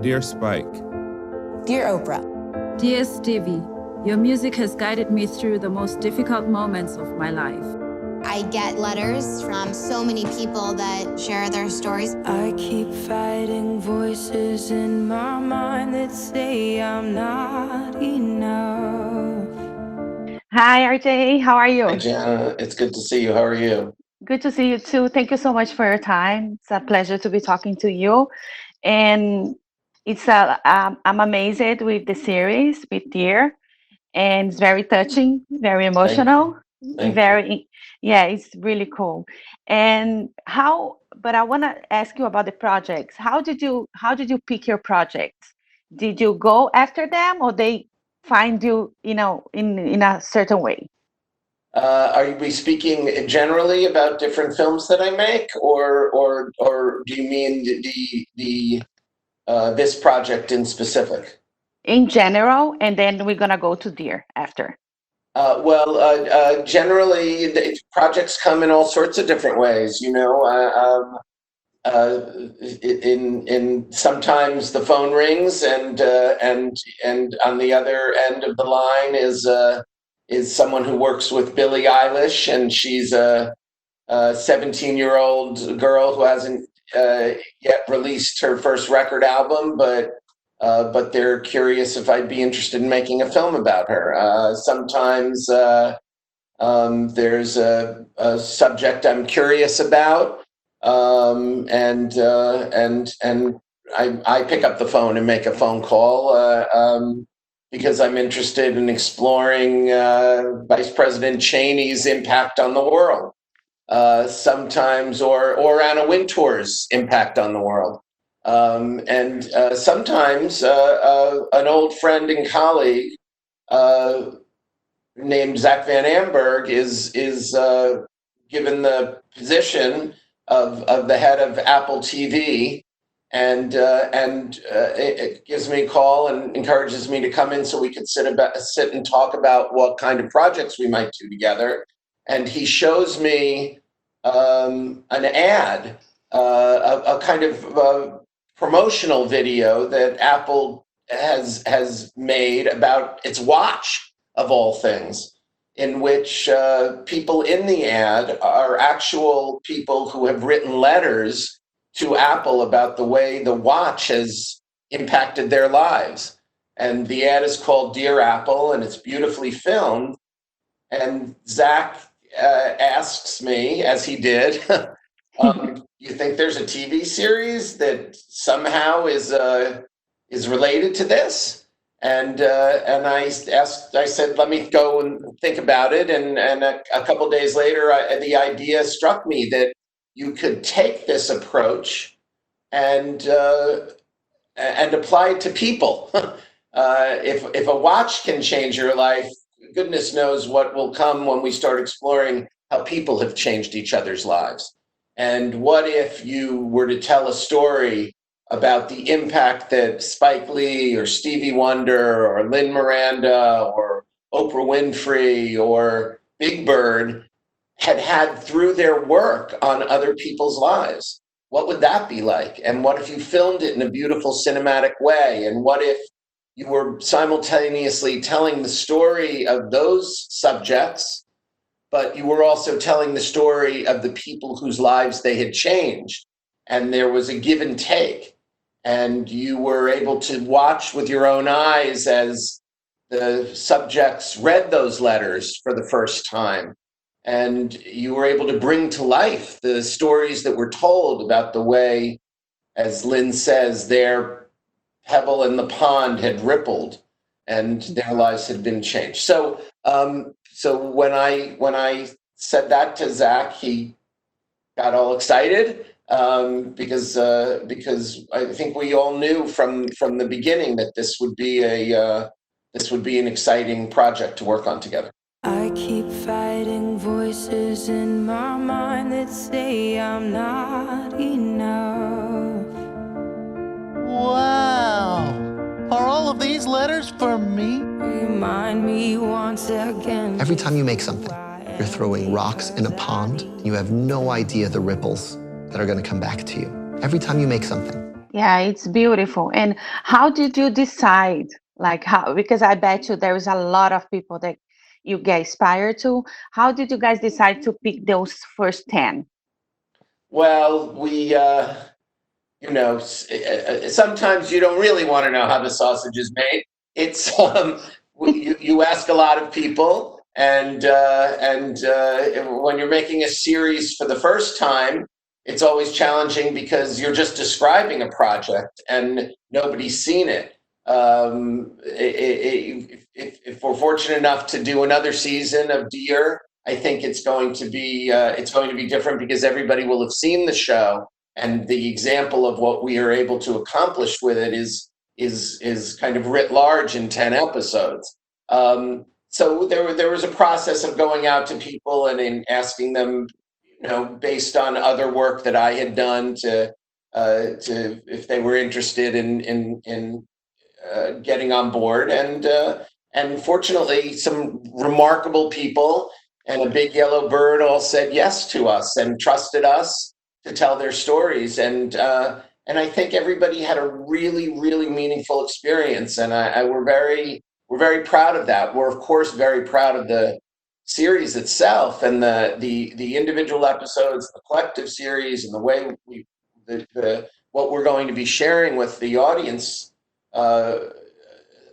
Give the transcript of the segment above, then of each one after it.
Dear Spike. Dear Oprah. Dear Stevie, your music has guided me through the most difficult moments of my life. I get letters from so many people that share their stories. I keep fighting voices in my mind that say I'm not enough. Hi, RJ. How are you? Hi, Jana. It's good to see you. How are you? Good to see you too. Thank you so much for your time. It's a pleasure to be talking to you. And I'm amazed with the series with Dear, and it's very touching, very emotional, yeah, it's really cool. And but I want to ask you about the projects. How did you pick your projects? Did you go after them, or they find you, in a certain way? Are we speaking generally about different films that I make, or do you mean the this project in specific? In general, and then we're gonna go to Dear after. Generally, the projects come in all sorts of different ways. In sometimes the phone rings, and on the other end of the line is someone who works with Billie Eilish, and she's a 17-year-old girl who hasn't yet released her first record album, but they're curious if I'd be interested in making a film about her. Sometimes there's a subject I'm curious about, and I pick up the phone and make a phone call because I'm interested in exploring Vice President Cheney's impact on the world. Sometimes, or Anna Wintour's impact on the world. And sometimes an old friend and colleague named Zach Van Amberg is given the position of the head of Apple TV, and it gives me a call and encourages me to come in so we could sit and talk about what kind of projects we might do together. And he shows me an ad, a kind of promotional video that Apple has made about its watch, of all things, in which people in the ad are actual people who have written letters to Apple about the way the watch has impacted their lives. And the ad is called Dear Apple, and it's beautifully filmed. And Zach asks me, as he did, you think there's a TV series that somehow is related to this? And I said, let me go and think about it. And a couple days later, the idea struck me that you could take this approach and apply it to people. If a watch can change your life, goodness knows what will come when we start exploring how people have changed each other's lives. And what if you were to tell a story about the impact that Spike Lee or Stevie Wonder or Lin-Manuel Miranda or Oprah Winfrey or Big Bird had through their work on other people's lives? What would that be like? And what if you filmed it in a beautiful cinematic way? And what if you were simultaneously telling the story of those subjects, but you were also telling the story of the people whose lives they had changed, and there was a give and take, and you were able to watch with your own eyes as the subjects read those letters for the first time, and you were able to bring to life the stories that were told about the way, as Lynn says, their pebble in the pond had rippled and their lives had been changed. So when I said that to Zach, he got all excited because I think we all knew from the beginning that this would be an exciting project to work on together. I keep fighting voices in my mind that say I'm not enough. Wow. Are all of these letters for me? Remind me once again. Every time you make something, you're throwing rocks in a pond, and you have no idea the ripples that are going to come back to you. Every time you make something. Yeah, it's beautiful. And how did you decide? Like how, because I bet you there is a lot of people that you get inspired to. How did you guys decide to pick those first 10? Well, sometimes you don't really want to know how the sausage is made. It's you ask a lot of people, and when you're making a series for the first time, it's always challenging because you're just describing a project and nobody's seen it. If we're fortunate enough to do another season of Dear, I think it's going to be different because everybody will have seen the show, and the example of what we are able to accomplish with it is kind of writ large in 10 episodes. So there was a process of going out to people and in asking them, based on other work that I had done, to if they were interested in getting on board, and fortunately, some remarkable people and a big yellow bird all said yes to us and trusted us to tell their stories, and I think everybody had a really, really meaningful experience, and we're very proud of that. We're of course very proud of the series itself and the individual episodes, the collective series, and the way what we're going to be sharing with the audience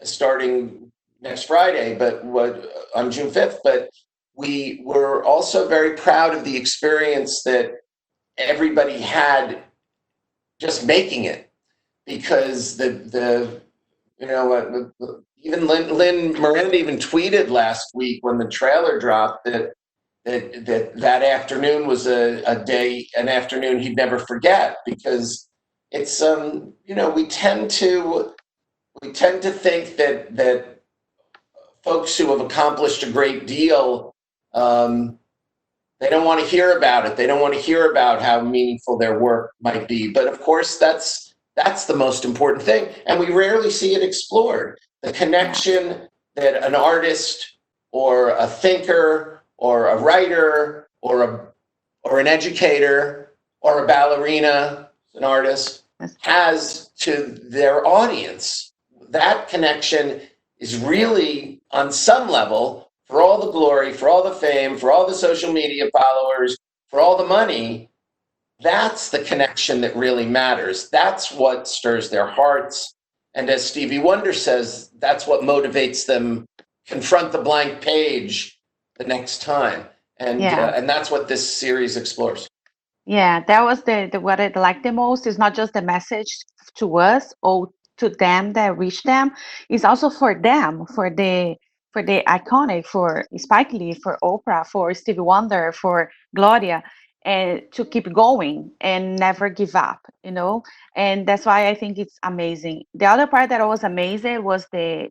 starting next Friday, but on June 5th. But we were also very proud of the experience that everybody had just making it, because even Lin Miranda even tweeted last week when the trailer dropped that afternoon was an afternoon he'd never forget, because it's we tend to think that folks who have accomplished a great deal, they don't want to hear about it. They don't want to hear about how meaningful their work might be. But of course, that's the most important thing, and we rarely see it explored. The connection that an artist or a thinker or a writer or an educator or a ballerina, an artist, has to their audience. That connection is really, on some level, for all the glory, for all the fame, for all the social media followers, for all the money, that's the connection that really matters. That's what stirs their hearts. And as Stevie Wonder says, that's what motivates them, confront the blank page the next time. And that's what this series explores. Yeah, that was the what I liked the most. Is not just the message to us or to them that reach them. It's also for them, for the iconic, for Spike Lee, for Oprah, for Stevie Wonder, for Gloria, and to keep going and never give up, And that's why I think it's amazing. The other part that was amazing was the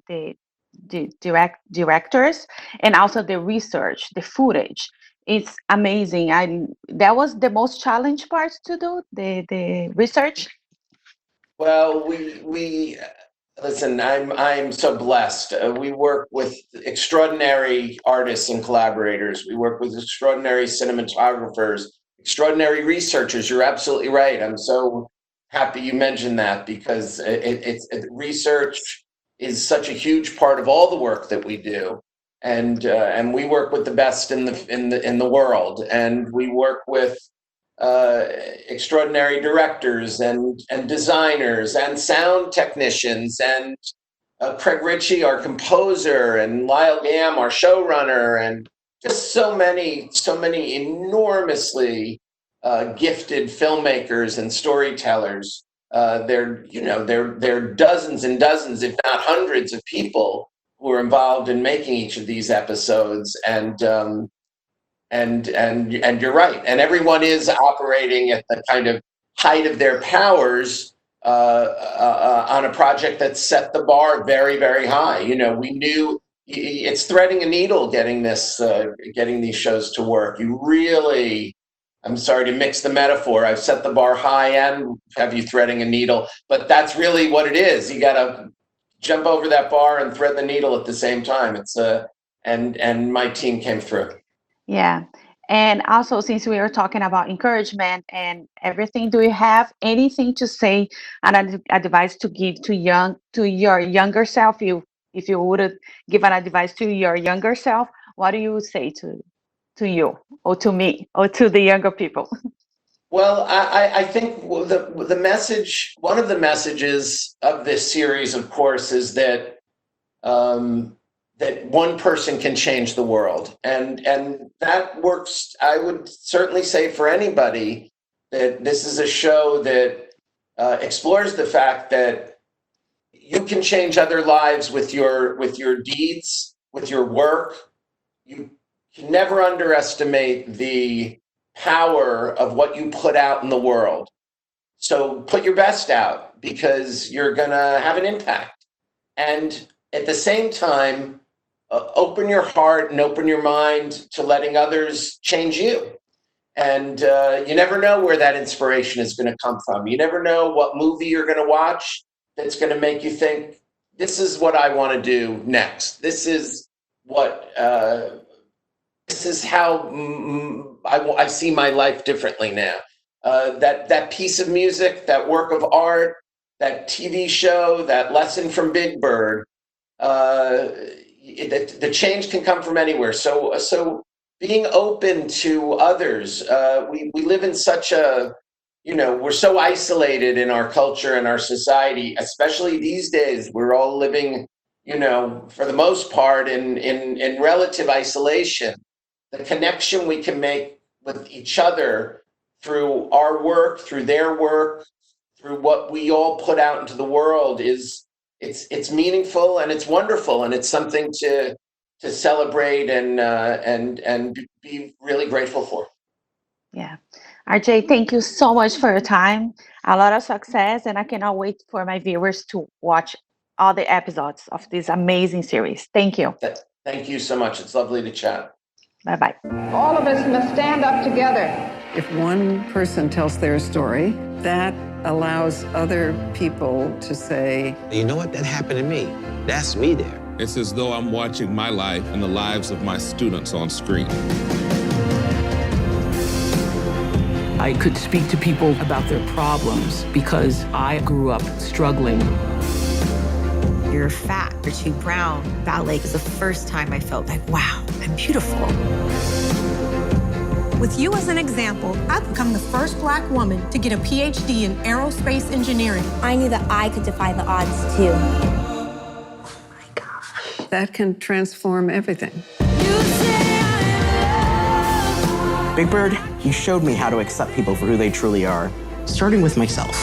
directors, and also the research, the footage. It's amazing. That was the most challenge part to do, the research. Well, we listen. I'm so blessed. We work with extraordinary artists and collaborators. We work with extraordinary cinematographers, extraordinary researchers. You're absolutely right. I'm so happy you mentioned that, because research is such a huge part of all the work that we do, and we work with the best in the world, and we work with extraordinary directors and designers and sound technicians, and Craig Ritchie, our composer, and Lyle Gamm, our showrunner, and just so many enormously gifted filmmakers and storytellers. There are dozens and dozens, if not hundreds, of people who are involved in making each of these episodes, and you're right. And everyone is operating at the kind of height of their powers on a project that set the bar very, very high. We knew it's threading a needle getting these shows to work. You really, I'm sorry to mix the metaphor. I've set the bar high and have you threading a needle, but that's really what it is. You got to jump over that bar and thread the needle at the same time. It's and my team came through. Yeah. And also, since we are talking about encouragement and everything, do you have anything to say and advice to give to your younger self? If you would give an advice to your younger self, what do you say to you or to me or to the younger people? Well, I think the message, one of the messages of this series, of course, is that that one person can change the world, and that works. I would certainly say for anybody that this is a show that explores the fact that you can change other lives with your deeds, with your work. You can never underestimate the power of what you put out in the world. So put your best out because you're going to have an impact. And at the same time, open your heart and open your mind to letting others change you. And you never know where that inspiration is going to come from. You never know what movie you're going to watch that's going to make you think, this is what I want to do next. This is what, this is how I see my life differently now. That piece of music, that work of art, that TV show, that lesson from Big Bird, the change can come from anywhere. So being open to others, we live in such a, we're so isolated in our culture and our society, especially these days. We're all living, for the most part in relative isolation. The connection we can make with each other through our work, through their work, through what we all put out into the world it's meaningful and it's wonderful, and it's something to celebrate and be really grateful for. Yeah. RJ, thank you so much for your time. A lot of success, and I cannot wait for my viewers to watch all the episodes of this amazing series. Thank you. Thank you so much. It's lovely to chat. Bye-bye. All of us must stand up together. If one person tells their story, that allows other people to say, you know what? That happened to me. That's me there. It's as though I'm watching my life and the lives of my students on screen. I could speak to people about their problems because I grew up struggling. You're fat, you're too brown. Ballet is the first time I felt like, wow, I'm beautiful. With you as an example, I've become the first Black woman to get a PhD in aerospace engineering. I knew that I could defy the odds, too. Oh my gosh. That can transform everything. Big Bird, you showed me how to accept people for who they truly are, starting with myself.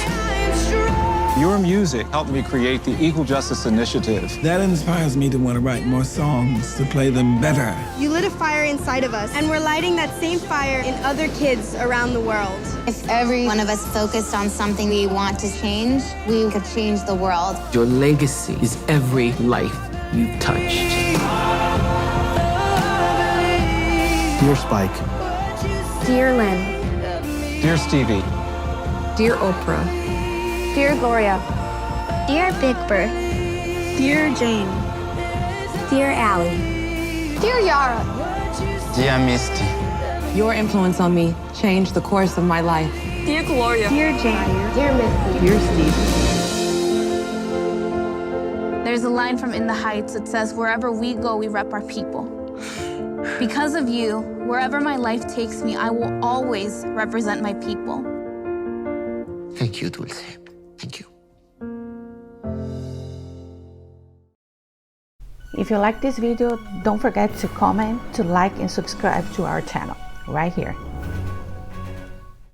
Your music helped me create the Equal Justice Initiative. That inspires me to want to write more songs, to play them better. You lit a fire inside of us, and we're lighting that same fire in other kids around the world. If every one of us focused on something we want to change, we could change the world. Your legacy is every life you've touched. Dear Spike. Dear Lynn. Dear Stevie. Dear Oprah. Dear Gloria. Dear Big Bird. Dear Jane. Dear Aly. Dear Yara. Dear Misty. Your influence on me changed the course of my life. Dear Gloria. Dear Jane. Dear Misty. Dear Stevie. There's a line from In the Heights that says, wherever we go, we rep our people. Because of you, wherever my life takes me, I will always represent my people. Thank you, Dulce. Thank you. If you like this video, don't forget to comment, to like, and subscribe to our channel right here.